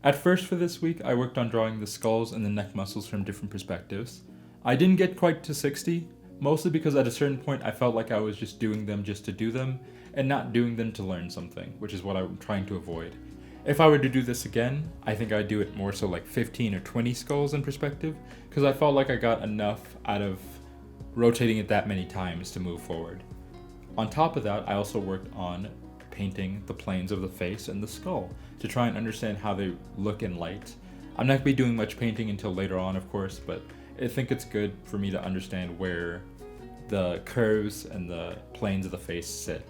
At first for this week, I worked on drawing the skulls and the neck muscles from different perspectives. I didn't get quite to 60, mostly because at a certain point I felt like I was just doing them just to do them, and not doing them to learn something, which is what I'm trying to avoid. If I were to do this again, I think I'd do it more so like 15 or 20 skulls in perspective, because I felt like I got enough out of rotating it that many times to move forward. On top of that, I also worked on painting the planes of the face and the skull to try and understand how they look in light. I'm not going to be doing much painting until later on, of course, but I think it's good for me to understand where the curves and the planes of the face sit.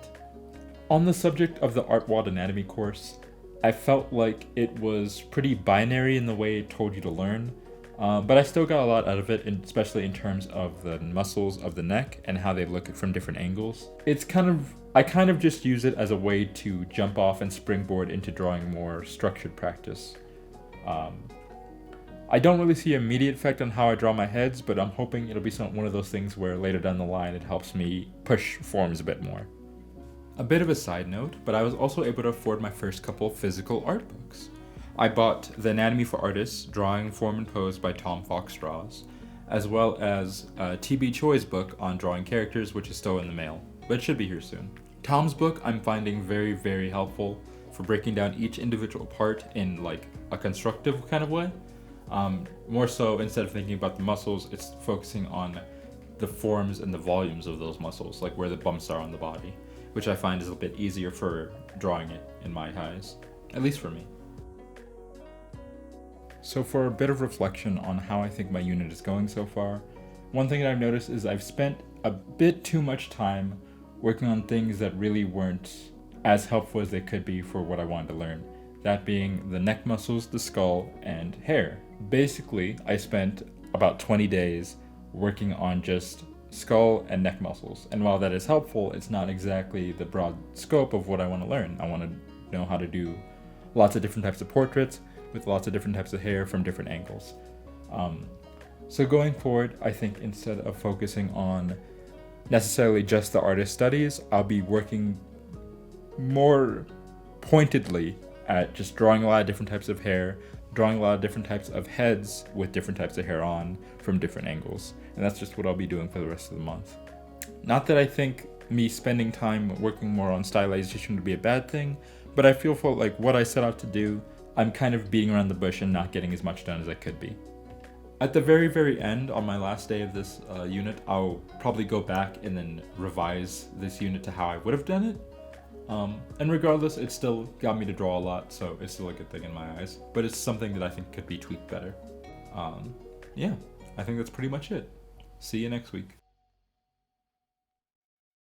On the subject of the Artwad Anatomy course, I felt like it was pretty binary in the way it told you to learn, but I still got a lot out of it, especially in terms of the muscles of the neck and how they look from different angles. I kind of just use it as a way to jump off and springboard into drawing more structured practice. I don't really see an immediate effect on how I draw my heads, but I'm hoping it'll be one of those things where later down the line it helps me push forms a bit more. A bit of a side note, but I was also able to afford my first couple physical art books. I bought The Anatomy for Artists, Drawing, Form, and Pose by Tom Fox-Straws, as well as T.B. Choi's book on drawing characters, which is still in the mail, but it should be here soon. Tom's book I'm finding very, very helpful for breaking down each individual part in like a constructive kind of way. More so, instead of thinking about the muscles, it's focusing on the forms and the volumes of those muscles, like where the bumps are on the body, which I find is a bit easier for drawing it in my eyes, at least for me. So for a bit of reflection on how I think my unit is going so far, one thing that I've noticed is I've spent a bit too much time working on things that really weren't as helpful as they could be for what I wanted to learn. That being the neck muscles, the skull, and hair. Basically, I spent about 20 days working on just skull and neck muscles. And while that is helpful, it's not exactly the broad scope of what I want to learn. I want to know how to do lots of different types of portraits with lots of different types of hair from different angles. So going forward, I think instead of focusing on necessarily just the artist studies, I'll be working more pointedly at just drawing a lot of different types of hair, drawing a lot of different types of heads with different types of hair on from different angles. And that's just what I'll be doing for the rest of the month. Not that I think me spending time working more on stylization would be a bad thing, but I feel for like what I set out to do, I'm kind of beating around the bush and not getting as much done as I could be. At the very, very end, on my last day of this unit, I'll probably go back and then revise this unit to how I would have done it. And regardless, it still got me to draw a lot, so it's still a good thing in my eyes. But it's something that I think could be tweaked better. Yeah, I think that's pretty much it. See you next week.